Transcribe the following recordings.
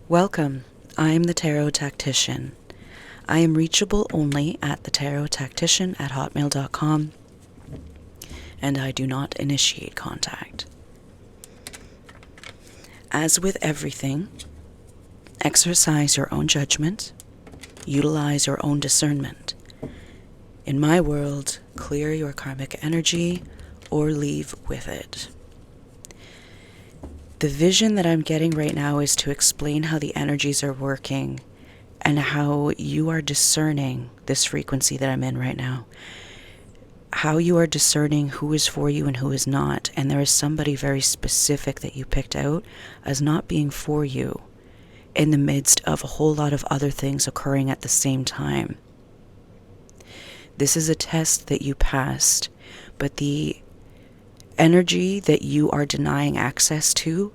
Welcome, I'm the TarotTactician. I am reachable only at TheTarotTactician@hotmail.com, and I do not initiate contact. As with everything, exercise your own judgment, utilize your own discernment. In my world, clear your karmic energy or leave with it. The vision that I'm getting right now is to explain how the energies are working and how you are discerning this frequency that I'm in right now. How you are discerning who is for you and who is not. And there is somebody very specific that you picked out as not being for you in the midst of a whole lot of other things occurring at the same time. This is a test that you passed, but the energy that you are denying access to,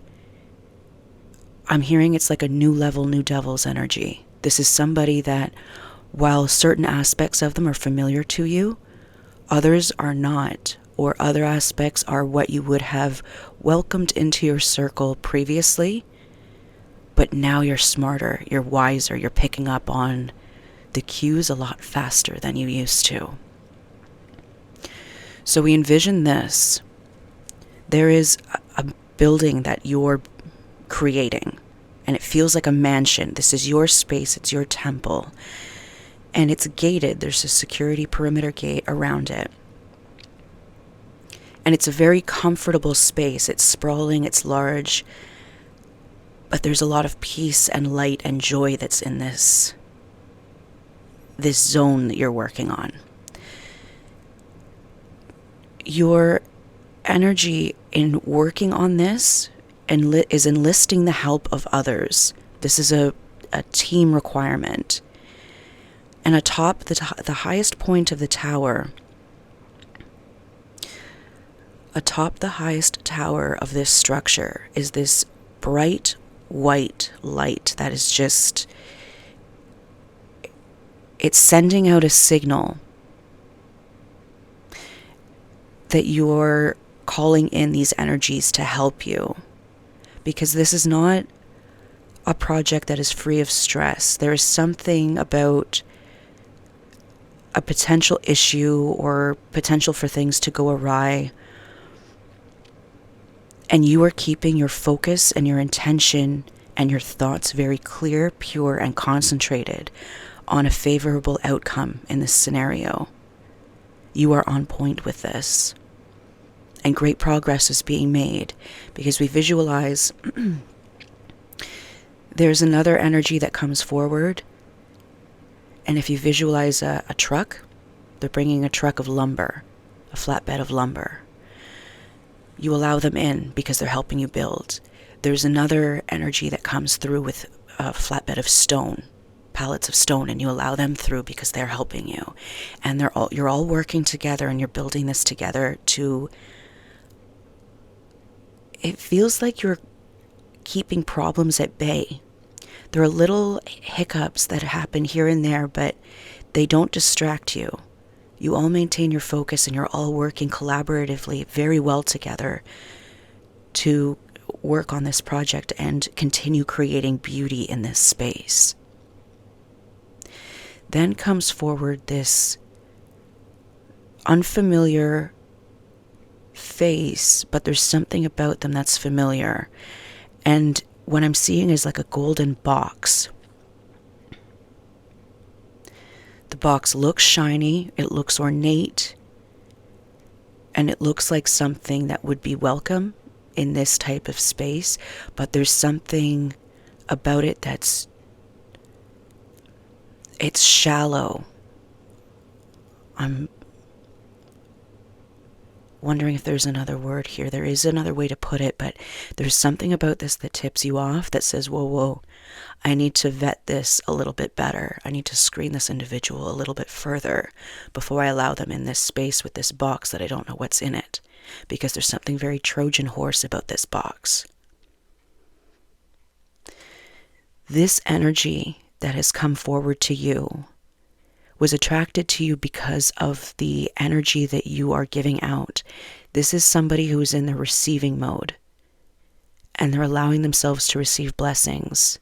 I'm hearing it's like a new level, new devil's energy. This is somebody that, while certain aspects of them are familiar to you, others are not, or other aspects are what you would have welcomed into your circle previously, but now you're smarter, you're wiser, you're picking up on the cues a lot faster than you used to. So we envision this. There is a building that you're creating, and it feels like a mansion. This is your space, it's your temple, and it's gated. There's a security perimeter gate around it. And it's a very comfortable space. It's sprawling, it's large, but there's a lot of peace and light and joy that's in this zone that you're working on. Your energy in working on this is enlisting the help of others. This is a team requirement. And atop the highest point of the tower, atop the highest tower of this structure is this bright white light that is just, it's sending out a signal that you're calling in these energies to help you. Because this is not a project that is free of stress. There is something about a potential issue or potential for things to go awry. And you are keeping your focus and your intention and your thoughts very clear, pure, and concentrated on a favorable outcome in this scenario. You are on point with this. And great progress is being made because we visualize there's another energy that comes forward. And if you visualize a truck, they're bringing a truck of lumber, a flatbed of lumber. You allow them in because they're helping you build. There's another energy that comes through with a flatbed of stone, pallets of stone, and you allow them through because they're helping you. And you're all working together and you're building this together to... It feels like you're keeping problems at bay. There are little hiccups that happen here and there, but they don't distract you. You all maintain your focus and you're all working collaboratively very well together to work on this project and continue creating beauty in this space. Then comes forward this unfamiliar face, but there's something about them that's familiar. And what I'm seeing is like a golden box. The box looks shiny, it looks ornate, and it looks like something that would be welcome in this type of space, but there's something about it it's shallow. I'm wondering if there's another word here. There is another way to put it, but there's something about this that tips you off that says, whoa, I need to vet this a little bit better. I need to screen this individual a little bit further before I allow them in this space with this box that I don't know what's in it, because there's something very Trojan horse about this box. This energy that has come forward to you was attracted to you because of the energy that you are giving out. This is somebody who is in the receiving mode, and they're allowing themselves to receive blessings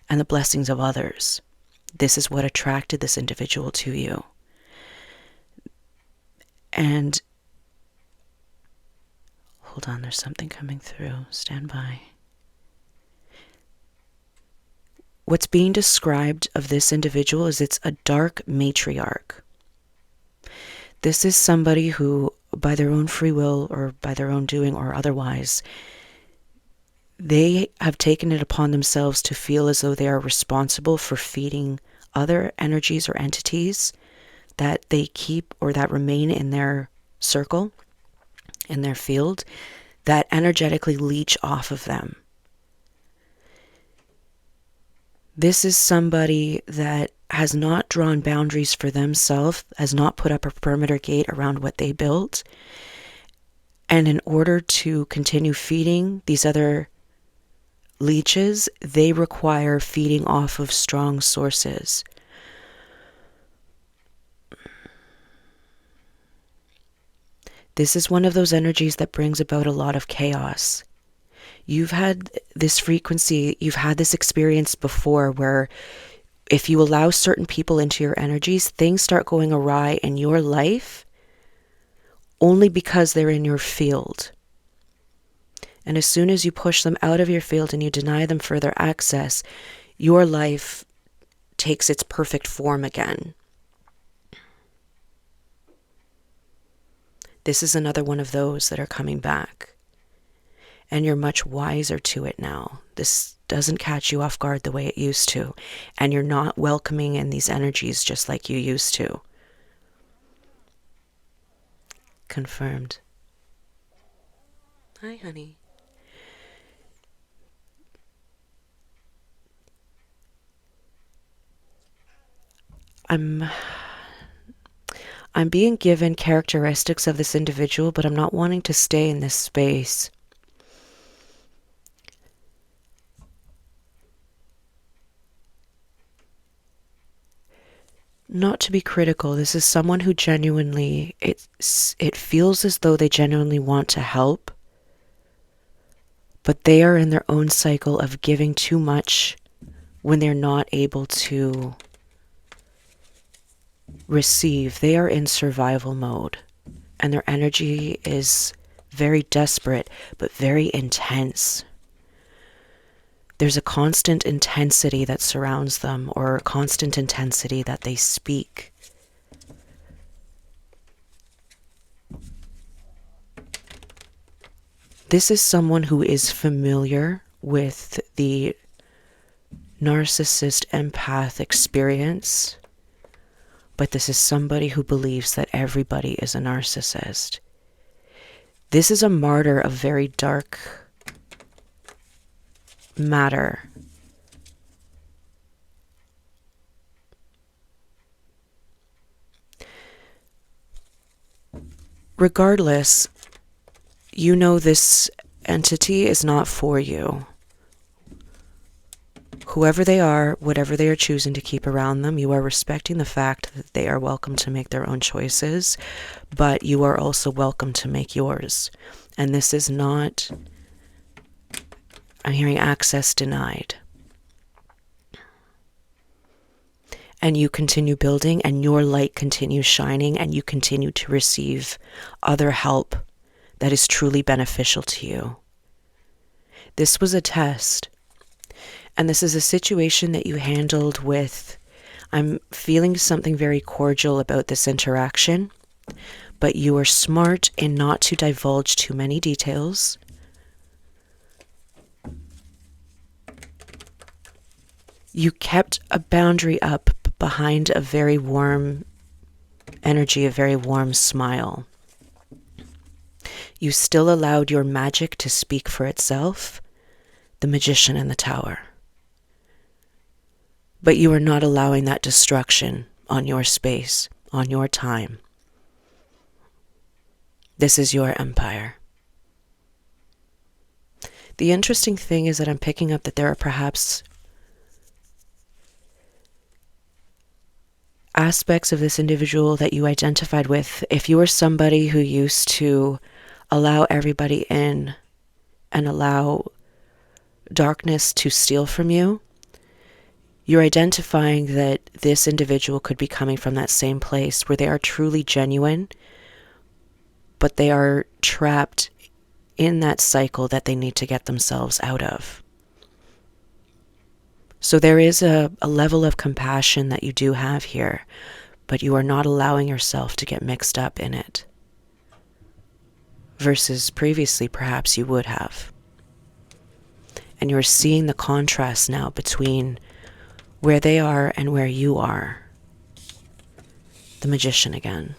and the blessings of others. This is what attracted this individual to you. And hold on, there's something coming through. Stand by. What's being described of this individual is it's a dark matriarch. This is somebody who, by their own free will or by their own doing or otherwise, they have taken it upon themselves to feel as though they are responsible for feeding other energies or entities that they keep or that remain in their circle, in their field, that energetically leech off of them. This is somebody that has not drawn boundaries for themselves, has not put up a perimeter gate around what they built. And in order to continue feeding these other leeches, they require feeding off of strong sources. This is one of those energies that brings about a lot of chaos. You've had this frequency, you've had this experience before where if you allow certain people into your energies, things start going awry in your life only because they're in your field. And as soon as you push them out of your field and you deny them further access, your life takes its perfect form again. This is another one of those that are coming back. And you're much wiser to it now. This doesn't catch you off guard the way it used to. And you're not welcoming in these energies just like you used to. Confirmed. Hi, honey. I'm being given characteristics of this individual, but I'm not wanting to stay in this space. Not to be critical, this is someone who genuinely, it feels as though they genuinely want to help, but they are in their own cycle of giving too much when they're not able to receive. They are in survival mode, and their energy is very desperate, but very intense. There's a constant intensity that surrounds them, or a constant intensity that they speak. This is someone who is familiar with the narcissist empath experience, but this is somebody who believes that everybody is a narcissist. This is a martyr of very dark matter. Regardless, you know this entity is not for you. Whoever they are, whatever they are choosing to keep around them, you are respecting the fact that they are welcome to make their own choices, but you are also welcome to make yours. And this is not, I'm hearing access denied. And you continue building, and your light continues shining, and you continue to receive other help that is truly beneficial to you. This was a test. And this is a situation that you handled with, I'm feeling something very cordial about this interaction, but you are smart in not to divulge too many details. You kept a boundary up behind a very warm energy, a very warm smile. You still allowed your magic to speak for itself, the magician in the tower. But you are not allowing that destruction on your space, on your time. This is your empire. The interesting thing is that I'm picking up that there are perhaps aspects of this individual that you identified with. If you were somebody who used to allow everybody in and allow darkness to steal from you, You're identifying that this individual could be coming from that same place where they are truly genuine, but they are trapped in that cycle that they need to get themselves out of. So there is a level of compassion that you do have here, but you are not allowing yourself to get mixed up in it. Versus previously, perhaps you would have. And you're seeing the contrast now between where they are and where you are. The Magician again.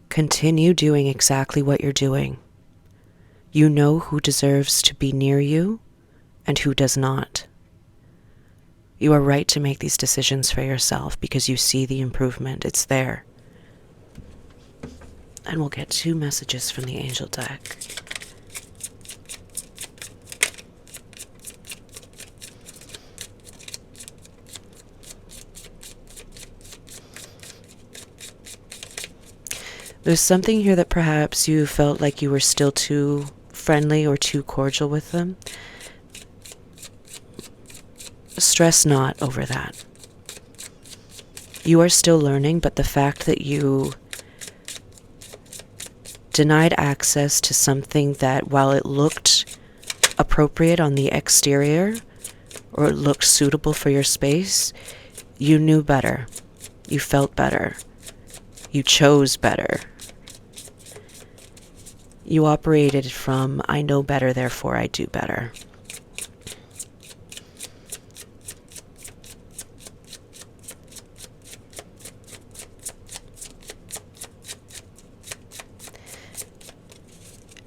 Continue doing exactly what you're doing. You know who deserves to be near you and who does not. You are right to make these decisions for yourself because you see the improvement. It's there. And we'll get 2 messages from the angel deck. There's something here that perhaps you felt like you were still too friendly or too cordial with them. Stress not over that. You are still learning, but the fact that you denied access to something that, while it looked appropriate on the exterior, or it looked suitable for your space, you knew better. You felt better. You chose better. You operated from, I know better, therefore I do better.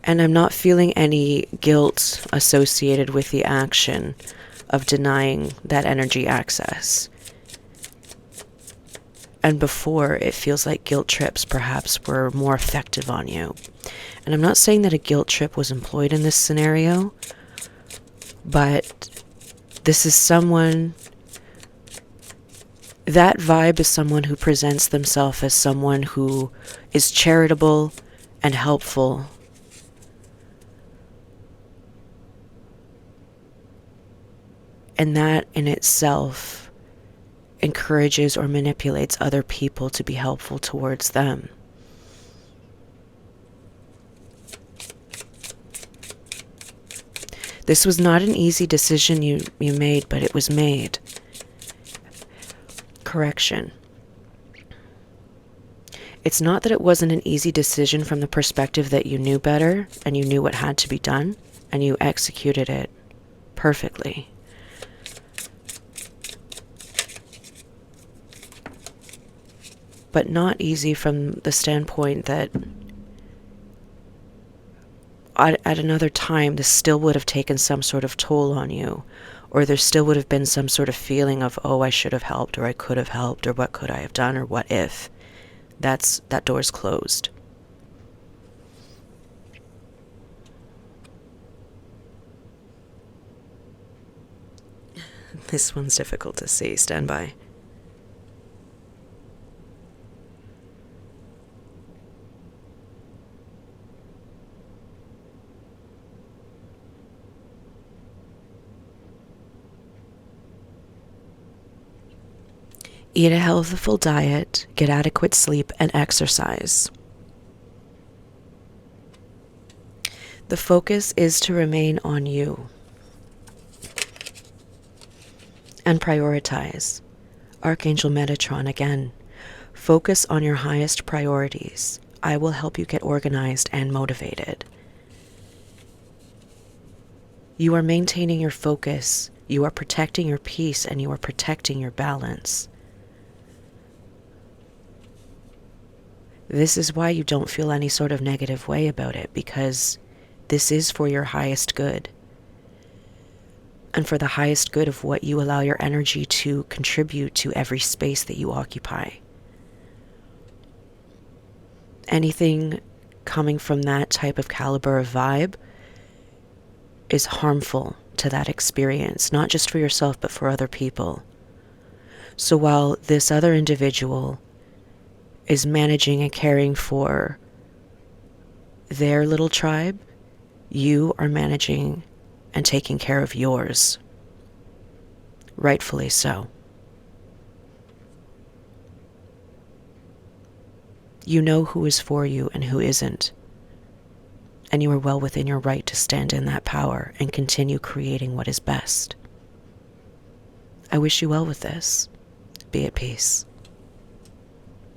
And I'm not feeling any guilt associated with the action of denying that energy access. And before, it feels like guilt trips perhaps were more effective on you. And I'm not saying that a guilt trip was employed in this scenario, but this is someone, that vibe is someone who presents themselves as someone who is charitable and helpful. And that in itself encourages or manipulates other people to be helpful towards them. This was not an easy decision you made, but it was made. Correction. It's not that it wasn't an easy decision from the perspective that you knew better and you knew what had to be done and you executed it perfectly. But not easy from the standpoint that at another time this still would have taken some sort of toll on you, or there still would have been some sort of feeling of, oh, I should have helped, or I could have helped, or what could I have done, or what if. That door's closed. This one's difficult to see. Stand by. Eat a healthful diet, get adequate sleep, and exercise. The focus is to remain on you. And prioritize. Archangel Metatron again. Focus on your highest priorities. I will help you get organized and motivated. You are maintaining your focus. You are protecting your peace, and you are protecting your balance. This is why you don't feel any sort of negative way about it, because this is for your highest good. And for the highest good of what you allow your energy to contribute to every space that you occupy. Anything coming from that type of caliber of vibe is harmful to that experience, not just for yourself, but for other people. So while this other individual is managing and caring for their little tribe, You are managing and taking care of yours. Rightfully so. You know who is for you and who isn't. And you are well within your right to stand in that power and continue creating what is best. I wish you well with this. Be at peace.